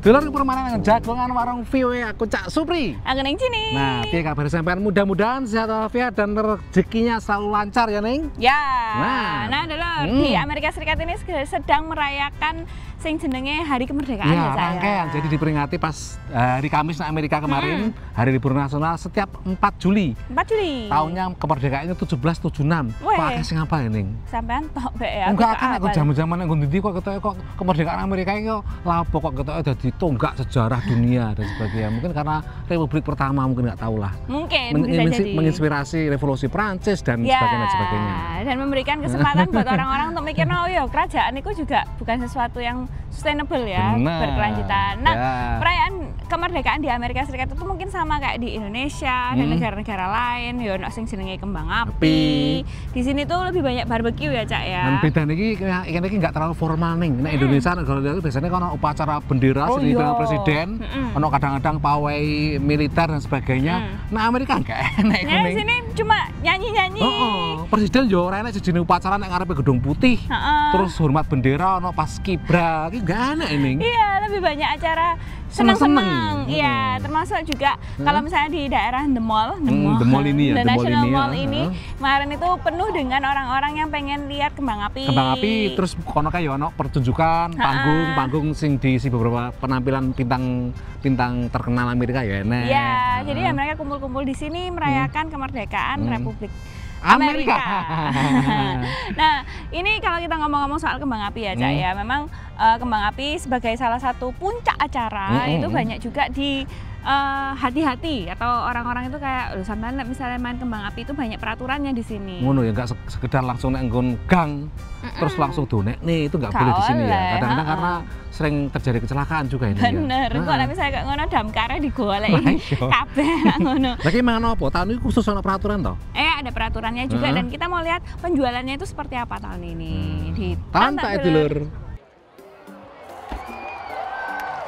Dulur permainan jagongan warung VW aku Cak Supri. Aku Neng Cini. Nah, piye kabar sampean? Mudah-mudahan sehat walafiat dan rezekinya selalu lancar ya, Neng. Ya. Nah, Dulur, di Amerika Serikat ini sedang merayakan sing jenenge Hari Kemerdekaan ya, Cak. Rangkaian. Jadi diperingati pas hari Kamis di Amerika kemarin, Hari Libur Nasional setiap 4 Juli. 4 Juli. Tahunnya kemerdekaannya 1776. Kok sing apa ya, Neng? Sampean tok be ya. Enggak kan aku zaman-zaman nang ndi kok ketoke kok kemerdekaan Amerika iki lapo kok ketoke dadi tonggak sejarah dunia dan sebagainya. Mungkin karena Republik pertama, mungkin nggak tahu lah. Mungkin bisa jadi. Menginspirasi revolusi Prancis dan sebagainya. Dan memberikan kesempatan buat orang-orang untuk mikir, oh iya kerajaan itu juga bukan sesuatu yang sustainable ya, berkelanjutan. Nah, perayaan kemerdekaan di Amerika Serikat itu mungkin sama kayak di Indonesia dan negara-negara lain. Ya ono sing jenenge kembang api. Di sini tuh lebih banyak barbeque ya, Cak ya. Dan bedanya iki nggak terlalu formal ning. Nek Indonesia negara itu biasanya kan upacara bendera seni dengan presiden, ono kadang-kadang pawai militer dan sebagainya. Nah, Amerika enggak enak iku. Nah, di sini cuma nyanyi-nyanyi. Presiden yo ora enak sejenis upacara nek ngarepe Gedung Putih. Terus hormat bendera ono pas kibra. Iki enggak enak ini. Iya, lebih banyak acara senang-senang. Iya, termasuk juga kalau misalnya di daerah The Mall ini ya, The National Mall ini kemarin itu penuh dengan orang-orang yang pengen lihat kembang api. Kembang api, terus kono kayak ono pertunjukan, panggung sing diisi beberapa penampilan bintang terkenal Amerika ya enak. Iya, jadi ya mereka kumpul-kumpul di sini merayakan kemerdekaan Republik Amerika. Nah, ini kalau kita ngomong-ngomong soal kembang api ya, Cak ya, memang kembang api sebagai salah satu puncak acara itu banyak juga di hati-hati atau orang-orang itu kayak sampean misalnya main kembang api itu banyak peraturannya di sini. Ngono ya, nggak sekedar langsung nek nggon gang terus langsung donek nih, itu nggak boleh di sini ya. Kadang-kadang karena sering terjadi kecelakaan juga ini. Bener, kok misalnya kayak ngono damkare digoleki kabeh ngono. Lagi mana apa? Tahun ini khusus ada peraturan toh? Ada peraturannya juga dan kita mau lihat penjualannya itu seperti apa tahun ini. Di Pantai Dulur.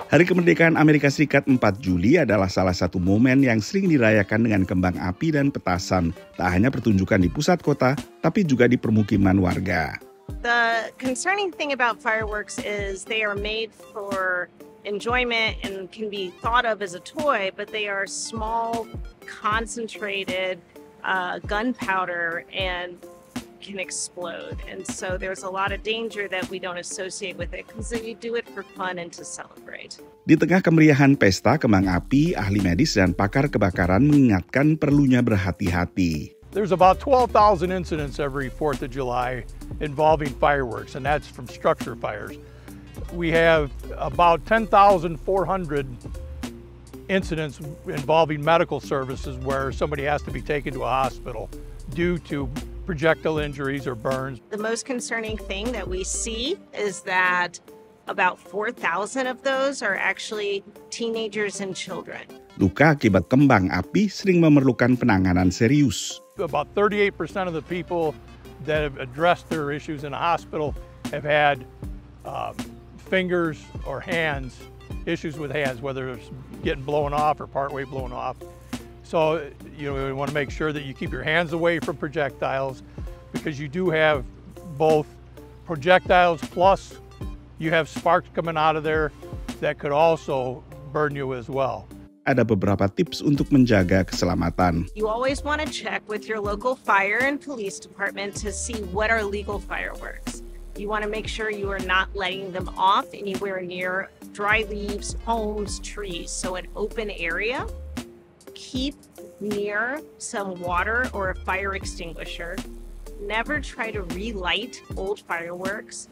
Hari Kemerdekaan Amerika Serikat 4 Juli adalah salah satu momen yang sering dirayakan dengan kembang api dan petasan. Tak hanya pertunjukan di pusat kota, tapi juga di permukiman warga. The concerning thing about fireworks is they are made for enjoyment and can be thought of as a toy, but they are small, concentrated gunpowder and can explode, and so there's a lot of danger that we don't associate with it because we do it for fun and to celebrate. Di tengah kemeriahan pesta kembang api, ahli medis dan pakar kebakaran mengingatkan perlunya berhati-hati. There's about 12,000 incidents every 4th of July involving fireworks, and that's from structure fires. We have about 10,400 incidents involving medical services where somebody has to be taken to a hospital due to projectile injuries or burns. The most concerning thing that we see is that about 4,000 of those are actually teenagers and children. Luka akibat kembang api sering memerlukan penanganan serius. About 38% of the people that have addressed their issues in a hospital have had fingers or hands, issues with hands, whether it's getting blown off or partway blown off. So, we want to make sure that you keep your hands away from projectiles because you do have both projectiles plus you have sparks coming out of there that could also burn you as well. Ada beberapa tips untuk menjaga keselamatan. You always want to check with your local fire and police department to see what are legal fireworks. You want to make sure you are not letting them off anywhere near dry leaves, homes, trees. So an open area. Keep near some water or a fire extinguisher. Never try to relight old fireworks.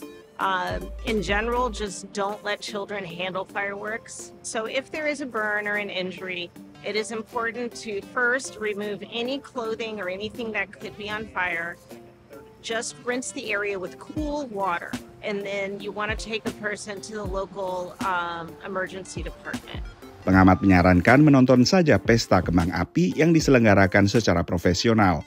In general, just don't let children handle fireworks. So if there is a burn or an injury, it is important to first remove any clothing or anything that could be on fire. Just rinse the area with cool water. And then you want to take the person to the local emergency department. Pengamat menyarankan menonton saja pesta kembang api yang diselenggarakan secara profesional.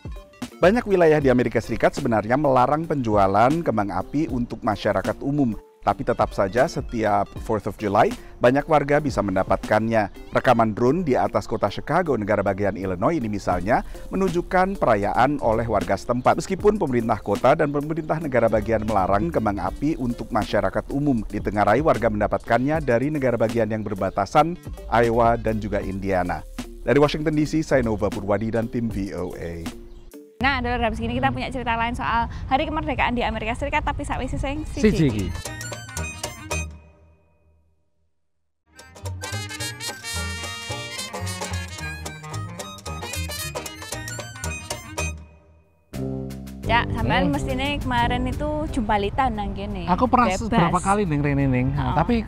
Banyak wilayah di Amerika Serikat sebenarnya melarang penjualan kembang api untuk masyarakat umum. Tapi tetap saja setiap 4th of July, banyak warga bisa mendapatkannya. Rekaman drone di atas kota Chicago, negara bagian Illinois ini misalnya, menunjukkan perayaan oleh warga setempat. Meskipun pemerintah kota dan pemerintah negara bagian melarang kembang api untuk masyarakat umum, ditengarai warga mendapatkannya dari negara bagian yang berbatasan, Iowa dan juga Indiana. Dari Washington DC, saya Nova Purwadi dan tim VOA. Nah, habis ini kita punya cerita lain soal Hari Kemerdekaan di Amerika Serikat, tapi sakwise sing siji. Ya, sampean mestine kemarin itu jumpalitan nang kene. Aku pernah beberapa kali ning rene ning. Tapi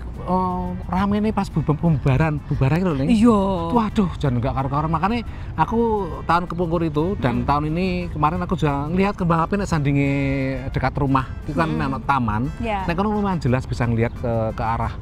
rame nih pas bubaran itu ning. Iya. Waduh, jan enggak karo-karo. Makanya aku tahun kepungkur itu dan tahun ini kemarin aku juga ngelihat kembang api nek sandinge dekat rumah. Itu kan ana taman. Nek kono lumayan jelas bisa ngelihat ke arah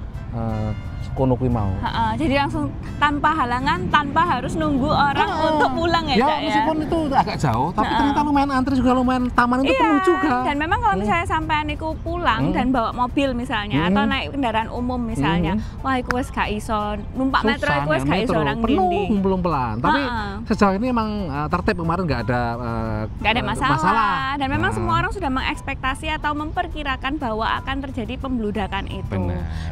kono kuwi mau. Jadi langsung tanpa halangan, tanpa harus nunggu orang untuk pulang ya, Cak, ya. Meskipun itu agak jauh, tapi ternyata lumayan antri juga, lumayan taman itu penuh juga. Dan memang kalau misalnya sampean iku pulang dan bawa mobil misalnya atau naik kendaraan umum misalnya, wah iku wis gak iso numpak metro, iku wis gak iso nang ndi. Belum pelan. Tapi sejauh ini emang tertib, kemarin nggak ada masalah. Dan memang semua orang sudah mengekspektasi atau memperkirakan bahwa akan terjadi pembludakan itu.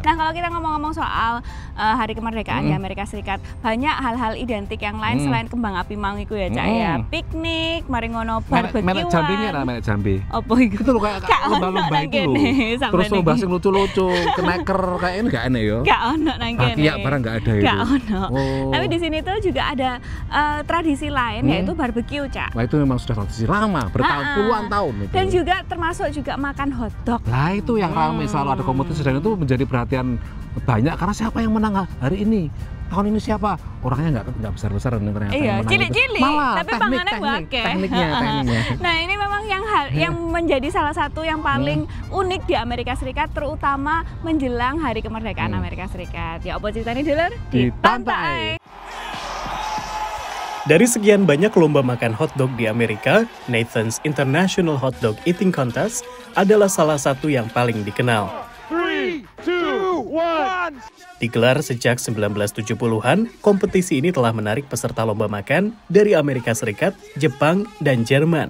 Nah, kalau kita ngomong-ngomong soal Hari Kemerdekaan di Amerika Serikat, banyak hal-hal identik yang lain selain kembang api mau iku ya, Cak, ya. Piknik, mari ngono barbekyuan. Menek jambinya lah, menek jambi. Apa iku? Itu loh kayak lomba-lomba itu loh. Terus lomba sing lucu-lucu, keneker kayak ini gak aneh ya. Gak ono nang kene. Iya, barang gak ada itu. Gak ono. Tapi di sini tuh juga ada tradisi lain yaitu barbeque, Cak. Wah, itu memang sudah tradisi lama, puluhan tahun itu. Dan juga termasuk juga makan hotdog. Lah itu yang ramai, selalu ada kompetisi dan itu menjadi perhatian banyak karena siapa yang menang hari ini, tahun ini siapa, orangnya nggak besar-besar ternyata. Iya, cilik-cilik, tapi pangannya tekniknya. Nah, ini memang yang menjadi salah satu yang paling unik di Amerika Serikat, terutama menjelang Hari Kemerdekaan Amerika Serikat. Ya, apa ceritanya dulu di Pantai. Dari sekian banyak lomba makan hotdog di Amerika, Nathan's International Hotdog Eating Contest adalah salah satu yang paling dikenal. 3, 2, 1. Digelar sejak 1970-an, kompetisi ini telah menarik peserta lomba makan dari Amerika Serikat, Jepang, dan Jerman.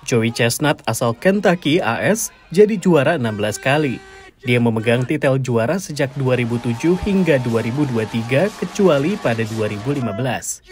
Joey Chestnut asal Kentucky, AS, jadi juara 16 kali. Dia memegang titel juara sejak 2007 hingga 2023, kecuali pada 2015.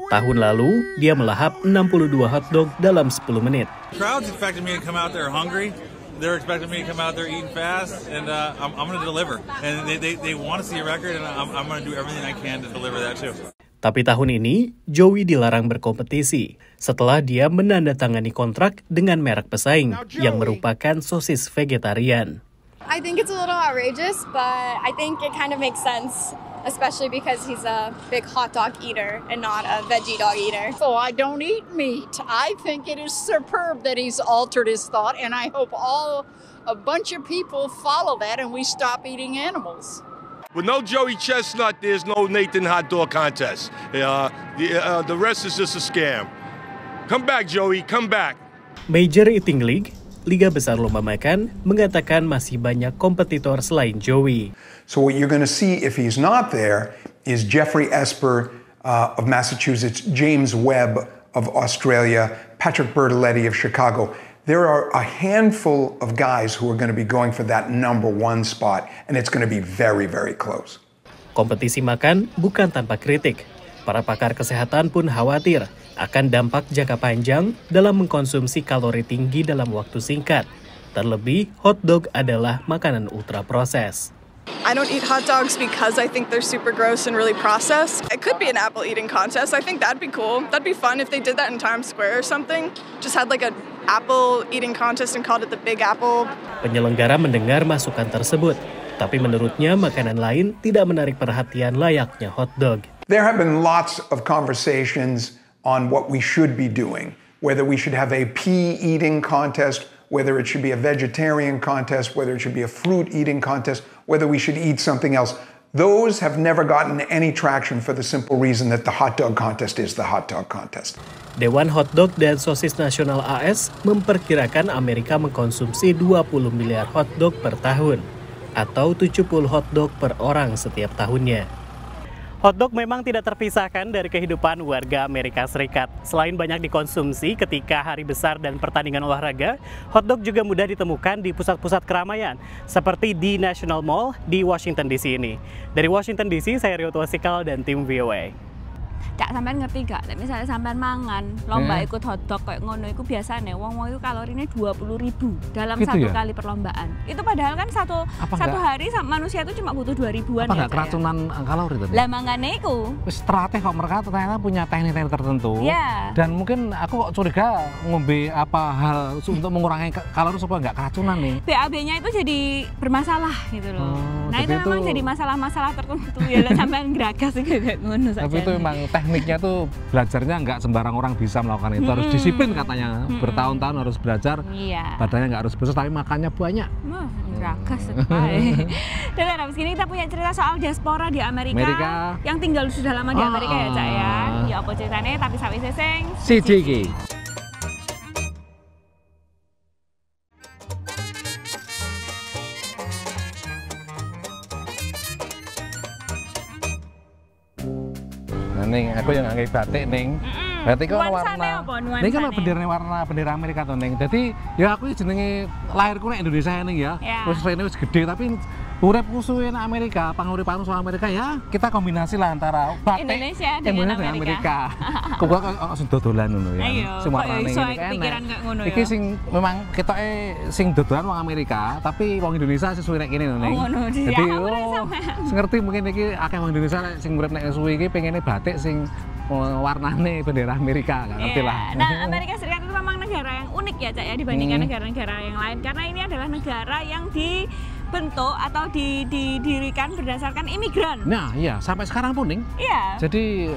Tahun lalu, dia melahap 62 hotdog dalam 10 menit. Crowds expected me to come out there hungry. They're expecting me to come out there eating fast, and I'm going to deliver. And they want to see a record, and I'm going to do everything I can to deliver that too. Tapi tahun ini, Joey dilarang berkompetisi setelah dia menandatangani kontrak dengan merek pesaing yang merupakan sosis vegetarian. I think it's a little outrageous, but I think it kind of makes sense, especially because he's a big hot dog eater and not a veggie dog eater. So I don't eat meat. I think it is superb that he's altered his thought, and I hope a bunch of people follow that and we stop eating animals. With no Joey Chestnut, there's no Nathan Hot Dog Contest. The rest is just a scam. Come back, Joey, come back. Major Eating League, Liga Besar Lomba Makan, mengatakan masih banyak kompetitor selain Joey. So what you're going to see if he's not there is Jeffrey Esper of Massachusetts, James Webb of Australia, Patrick Bertoletti of Chicago. There are a handful of guys who are going to be going for that number one spot, and it's going to be very, very close. Kompetisi makan bukan tanpa kritik. Para pakar kesehatan pun khawatir akan dampak jangka panjang dalam mengkonsumsi kalori tinggi dalam waktu singkat. Terlebih, hotdog adalah makanan ultra proses. I don't eat hot dogs because I think they're super gross and really processed. It could be an apple eating contest. I think that'd be cool. That'd be fun if they did that in Times Square or something. Just had like an apple eating contest and called it the Big Apple. Penyelenggara mendengar masukan tersebut, tapi menurutnya makanan lain tidak menarik perhatian layaknya hotdog. There have been lots of conversations on what we should be doing, whether we should have a pea eating contest, whether it should be a vegetarian contest, whether it should be a fruit eating contest, whether we should eat something else. Those have never gotten any traction for the simple reason that the hot dog contest is the hot dog contest. Dewan Hotdog dan Sosis Nasional AS memperkirakan Amerika mengkonsumsi 20 miliar hotdog per tahun. atau 70 hotdog per orang setiap tahunnya. Hotdog memang tidak terpisahkan dari kehidupan warga Amerika Serikat. Selain banyak dikonsumsi ketika hari besar dan pertandingan olahraga, hotdog juga mudah ditemukan di pusat-pusat keramaian, seperti di National Mall di Washington DC ini. Dari Washington DC, saya Rio Tuasikal dan tim VOA. Cak, sampean ngerti gak? Misalnya sampean mangan lomba ikut hotdog kayak ngono, itu biasanya wong-wong itu kalorinya 20.000 dalam gitu satu ya? kali perlombaan. Itu padahal kan satu hari manusia itu cuma butuh 2.000-an. Apa nggak keracunan kalori tadi? Lah mangane iku. Strategi kok mereka ternyata punya teknik-teknik tertentu. Yeah. Dan mungkin aku kok curiga ngombe apa hal untuk mengurangi kalori supaya nggak keracunan nih. BAB-nya itu jadi bermasalah gitu loh. Nah itu memang jadi masalah-masalah tertentu ya sampean geragas gitu kayak ngono saja. Tapi itu memang tekniknya tuh belajarnya nggak sembarang orang bisa melakukan itu, harus disiplin katanya, bertahun-tahun harus belajar, badannya nggak harus besar tapi makannya banyak. Geragas sekali. Dan habis ini kita punya cerita soal diaspora di Amerika. Yang tinggal sudah lama di Amerika ya Cak ya. Ya apa ceritanya tapi sawi seseng siji. Ning, aku yang nggak batik ning. Batik kan warna. Ini kan bendera Amerika tuh ning. Jadi ya aku jenenge lahirku ning Indonesia ning ya. Terus rene wis gede tapi uripku suwe nang Amerika, panguripanku sama Amerika ya kita kombinasi lah antara batik Indonesia dengan Amerika. Kok sing dodolan ngono ya. Sing warnane ngene. Iki sing memang ketoke sing dodolan wong Amerika, tapi wong Indonesia sesuai nek kene ning. Jadi sing ngerti mungkin iki akeh wong Indonesia sing urip nek suwe iki pengene batik sing warnane bendera Amerika, nggak ngerti lah. Nah, Amerika Serikat itu memang negara yang unik ya, Cak ya, dibandingkan negara-negara yang lain. Karena ini adalah negara yang dibentuk atau didirikan berdasarkan imigran. Nah, iya, sampai sekarang pun, Ning. Iya. Jadi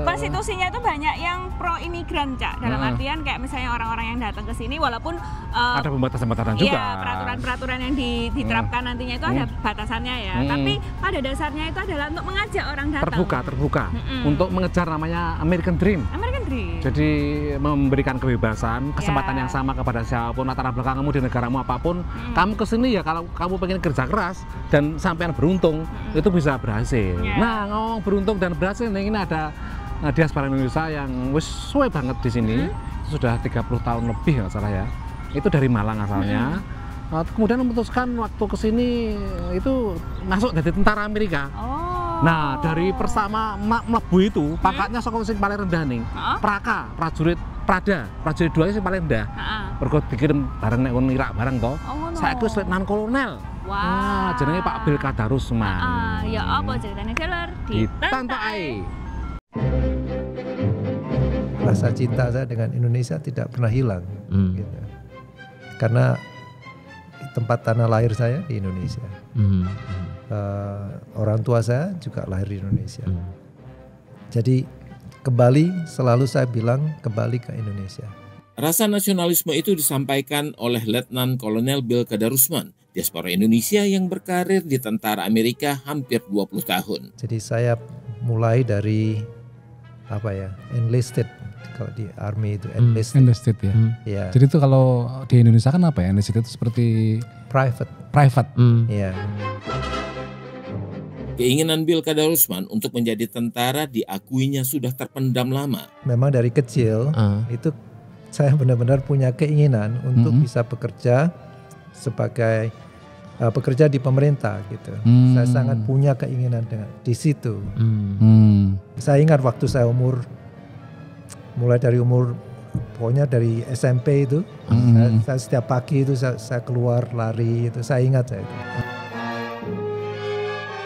konstitusinya itu banyak yang pro imigran, Cak. Dalam artian kayak misalnya orang-orang yang datang ke sini, walaupun ada pembatasan-pembatasan juga. Iya, peraturan-peraturan yang diterapkan nantinya itu ada batasannya ya. Tapi pada dasarnya itu adalah untuk mengajak orang datang. Terbuka. Untuk mengejar namanya American Dream. Jadi memberikan kebebasan, kesempatan yang sama kepada siapapun, latar belakang kamu di negaramu apapun. Kamu kesini ya kalau kamu pengen kerja keras dan sampean beruntung, itu bisa berhasil. Nah, ngomong beruntung dan berhasil, ini ada diaspora Indonesia yang wis suwe banget di sini. Sudah 30 tahun lebih nggak salah ya. Itu dari Malang asalnya. Kemudian memutuskan waktu kesini itu masuk jadi tentara Amerika. Nah, dari persama mlebu itu pangkatnya saka sing paling rendah ning. Praka, prajurit Prada, prajurit 2 sing paling rendah. Mergo dikirim bareng nek Irak bareng to. Saiki wis letnan kolonel. Wah, jenenge Pak Bill Kadarusman. Ya apa ceritane Deler? Ditantok ae. Rasa cinta saya dengan Indonesia tidak pernah hilang. Gitu. Karena tempat tanah lahir saya di Indonesia. Orang tua saya juga lahir di Indonesia. Jadi kembali, selalu saya bilang kembali ke Indonesia. Rasa nasionalisme itu disampaikan oleh Letnan Kolonel Bill Kadarusman, diaspora Indonesia yang berkarir di tentara Amerika hampir 20 tahun. Jadi saya mulai dari enlisted. Kalau di army itu enlisted ya. Ya. Jadi itu kalau di Indonesia kan apa ya? Enlisted itu seperti private. Iya. Keinginan Bill Kadarusman untuk menjadi tentara diakuinya sudah terpendam lama. Memang dari kecil itu saya benar-benar punya keinginan untuk bisa bekerja sebagai pekerja di pemerintah gitu. Saya sangat punya keinginan di situ. Saya ingat waktu saya mulai dari pokoknya dari SMP itu, saya setiap pagi itu saya keluar lari itu, saya ingat saya itu.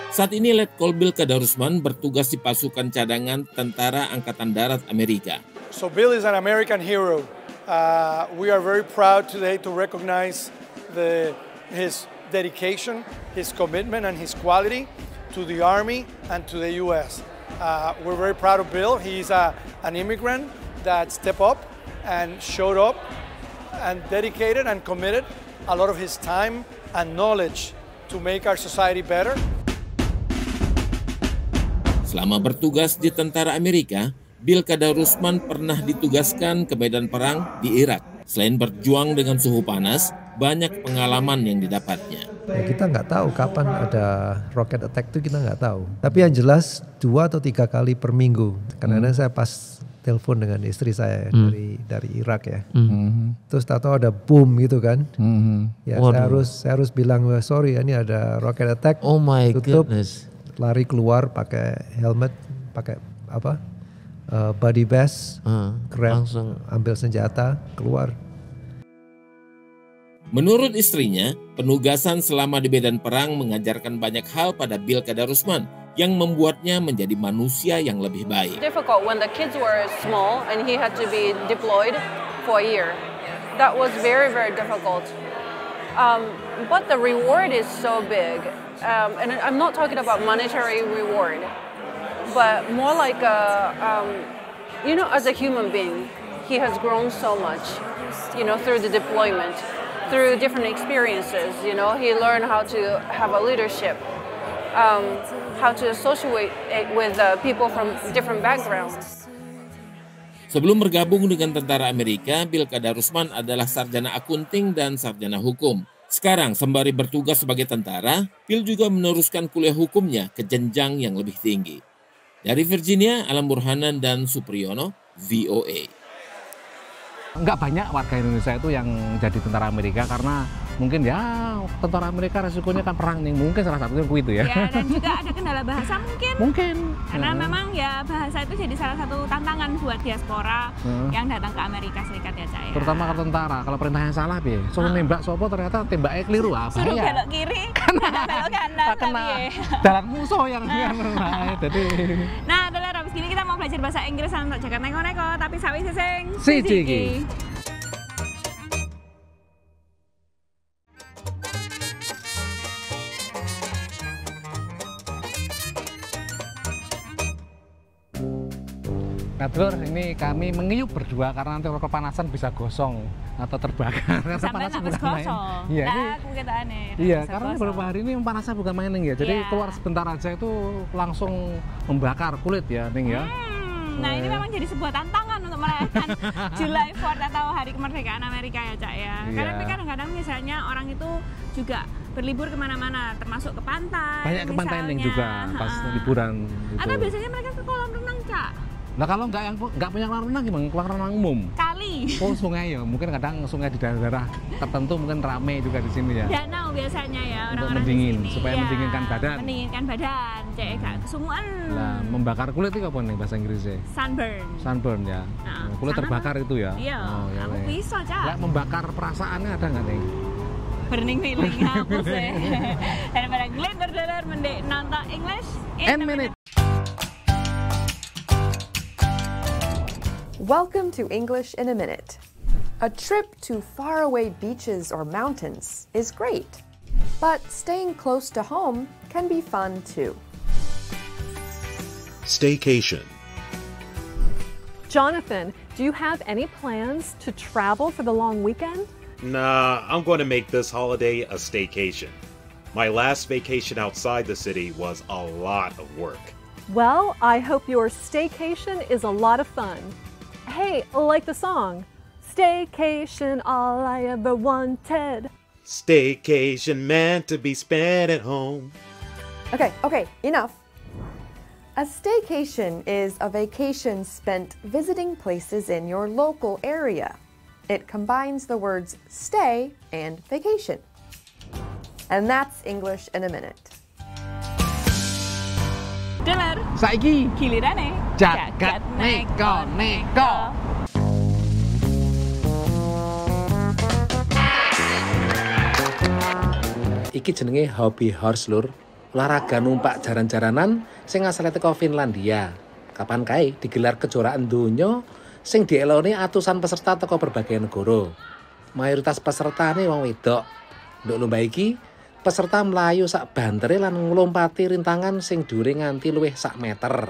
Saat ini Letkol Bill Kadarusman bertugas di pasukan cadangan Tentara Angkatan Darat Amerika. So Bill is an American hero. We are very proud today to recognize his dedication, his commitment, and his quality to the Army and to the U.S. We're very proud of Bill. He's an immigrant that stepped up and showed up and dedicated and committed a lot of his time and knowledge to make our society better. Selama bertugas di tentara Amerika, Bill Kadarusman pernah ditugaskan ke medan perang di Irak. Selain berjuang dengan suhu panas, banyak pengalaman yang didapatnya. Ya, kita nggak tahu kapan ada rocket attack itu, kita nggak tahu. Tapi yang jelas 2 atau 3 kali per minggu. Karena saya pas telepon dengan istri saya dari Irak ya. Terus tahu ada boom gitu kan. Ya saya harus bilang sorry ini ada rocket attack. Oh my tutup, goodness. lari keluar pakai helmet, pakai body vest, grab, langsung ambil senjata, keluar. Menurut istrinya, penugasan selama di medan perang mengajarkan banyak hal pada Bill Kadarusman yang membuatnya menjadi manusia yang lebih baik. Difficult when the kids were small and he had to be deployed for a year. That was very, very difficult. But the reward is so big. And I'm not talking about monetary reward, but more like as a human being, he has grown so much, through the deployment, through different experiences. He learned how to have a leadership. How to associate with people from different backgrounds. Sebelum bergabung dengan tentara Amerika, Bill Kadarusman adalah sarjana akunting dan sarjana hukum. Sekarang, sembari bertugas sebagai tentara, Bill juga meneruskan kuliah hukumnya ke jenjang yang lebih tinggi. Dari Virginia, Alam Burhanan dan Supriyono, VOA. Nggak banyak warga Indonesia itu yang jadi tentara Amerika karena mungkin ya tentara Amerika resikonya kan perang nih, mungkin salah satunya itu ya. Ya, dan juga ada kendala bahasa mungkin. Karena memang ya bahasa itu jadi salah satu tantangan buat diaspora yang datang ke Amerika Serikat ya Cak ya. Terutama ke tentara, kalau perintahnya salah piye. Suruh nembak sopo ternyata tembaknya keliru apa ya. Suruh belok kiri, belok kanan tapi ya. Dalam musuh yang jadi. Nah, Dolar habis gini kita mau belajar bahasa Inggris untuk jagat neko-neko tapi sawi sising siji. Nah, Dulur, ini kami mengiyup berdua karena nanti kalau kepanasan bisa gosong atau terbakar. Sampai habis gosong. Iya, iya, karena beberapa hari ini panasnya bukan main ya. Jadi keluar sebentar aja itu langsung membakar kulit ya, Ning ya. Nah, ini memang jadi sebuah tantangan untuk merayakan July 4th atau Hari Kemerdekaan Amerika ya, Cak ya. Karena kadang-kadang misalnya orang itu juga berlibur kemana-mana, termasuk ke pantai. Banyak ke pantai Ning juga pas liburan. Atau biasanya mereka ke kolam renang, Cak. Nah, kalau nggak punya kolam renang gimana? Kolam renang umum? Kali. Oh, sungai ya. Mungkin kadang sungai di daerah tertentu mungkin rame juga di sini ya. Danau biasanya ya orang-orang di sini. Supaya mendinginkan badan. Mendinginkan badan, cek gak kesumuan. Nah, membakar kulit itu apa nih bahasa Inggrisnya? Sunburn ya. Nah, kulit terbakar itu ya. Iya. Oh, ya. Aku bisa, Cak. Nah, membakar perasaannya ada nggak nih? Burning feeling hapus ya. Daripada glitter mendek nonton English in a minute. Welcome to English in a Minute. A trip to faraway beaches or mountains is great, but staying close to home can be fun too. Staycation. Jonathan, do you have any plans to travel for the long weekend? Nah, I'm going to make this holiday a staycation. My last vacation outside the city was a lot of work. Well, I hope your staycation is a lot of fun. Hey, like the song, staycation, all I ever wanted. Staycation meant to be spent at home. Okay, enough. A staycation is a vacation spent visiting places in your local area. It combines the words stay and vacation. And that's English in a Minute. Dengar. Saiki gilirane jagat neko-neko. Iki jenenge hobby horse lur, olahraga numpak jaran-jaranan sing asale teko Finlandia. Kapan kae digelar kejuaraan donya sing dieloni atusan peserta teko berbagai negara. Mayoritas pesertane wong wedok. Nduk lomba iki peserta melayu sak bantere lan nglompati rintangan sing dhuwure nganti luwih sak meter.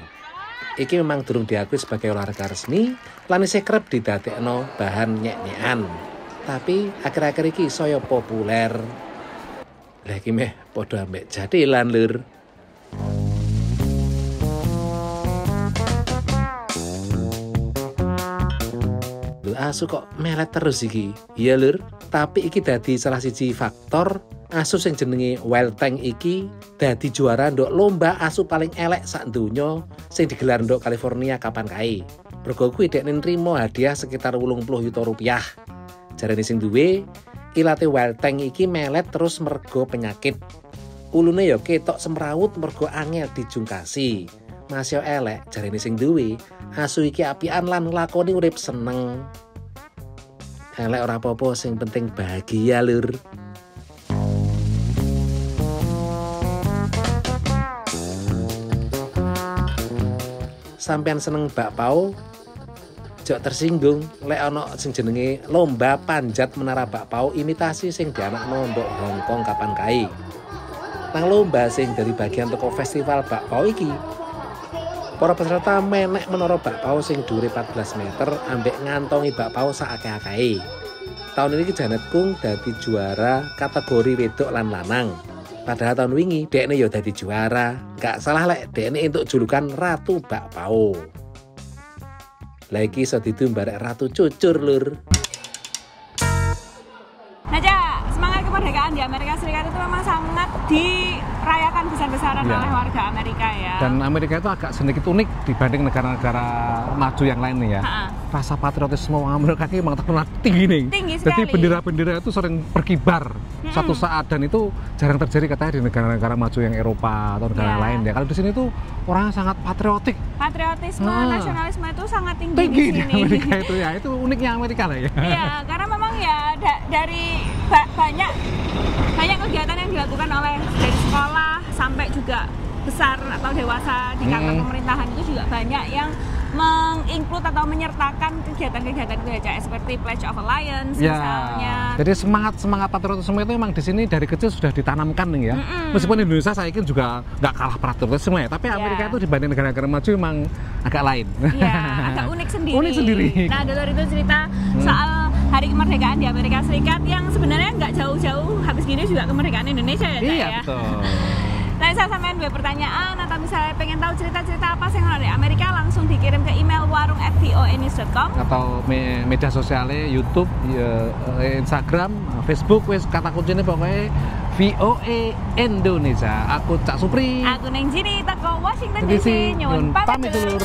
Iki memang durung diakui sebagai olahraga resmi lan isih kerep didadekno bahan nyek-nyekan. Tapi akhir-akhir iki saya populer. Lah iki meh padha ambek jadilan lur. Asu kok melet terus iki. Iya lur. Tapi iki dadi salah siji faktor asu sing jenenge Wild Tank iki dadi juara nduk lomba asu paling elek sak donya sing digelar nduk California kapan kae. Mergo kuwi dekne nrimo hadiah sekitar 80 juta rupiah. Jarane sing duwe, ilate Wild Tank iki melet terus mergo penyakit. Ulune ya ketok semrawut mergo angel dijungkasi. Masih elek jarane sing duwe, asu iki apian lan nglakoni urip seneng. Elek ora apa-apa, sing penting bahagia, Lur. Sampean seneng bakpao? Jok tersinggung lek ana sing jenenge lomba panjat menara bakpao imitasi sing dianakno ndok Hongkong kapan kae. Nang lomba sing dari bagian toko festival bakpao iki, para peserta menek menara bakpao sing dhuwure 14 meter ambek ngantongi bakpao sakakeh-akehe. Tahun ini Janet Kung dadi juara kategori wedok lan lanang. Padahal tahun wingi dekne ya dadi juara. Gak salah lek dekne entuk julukan Ratu Bakpao. Lah iki iso didu barek Ratu Cucur, Lur. Nah, Cak, semangat kemerdekaan di Amerika Serikat itu memang sangat dirayakan besar-besaran oleh warga Amerika ya. Dan Amerika itu agak sedikit unik dibanding negara-negara maju yang lain nih ya. Rasa patriotisme orang Amerika ini memang terkenal tinggi nih. Tinggi sekali. Jadi bendera-bendera itu sering berkibar satu saat, dan itu jarang terjadi katanya di negara-negara maju yang Eropa atau negara lain ya. Kalau di sini tuh orangnya sangat patriotik. Patriotisme, nasionalisme itu sangat tinggi di sini. Di Amerika itu ya, itu uniknya Amerika lah ya. Iya, karena memang ya dari banyak kegiatan yang dilakukan oleh dari sekolah sampai juga besar atau dewasa di kantor pemerintahan itu juga banyak yang menginclude atau menyertakan kegiatan-kegiatan itu ya, seperti Pledge of Allegiance misalnya. Jadi semangat patriotisme itu memang di sini dari kecil sudah ditanamkan nih ya. Meskipun Indonesia saya yakin juga nggak kalah patriotisme ya, tapi Amerika itu dibanding negara-negara maju memang agak lain. Iya, agak unik sendiri. Unik sendiri. Nah, Dolor itu cerita soal Hari Kemerdekaan di Amerika Serikat yang sebenarnya nggak jauh-jauh habis gini juga kemerdekaan Indonesia ya, iya, ya. Betul. Nah, saya sampean dua pertanyaan atau misalnya pengen tahu cerita-cerita apa sih yang ada di Amerika, langsung dikirim ke email warung@voanews.com atau media sosialnya YouTube, Instagram, Facebook, wes kata kuncinya pokoknya VOA Indonesia. Aku Cak Supri. Aku Neng Jini, teko Washington DC. Nyuwun pamit dulur.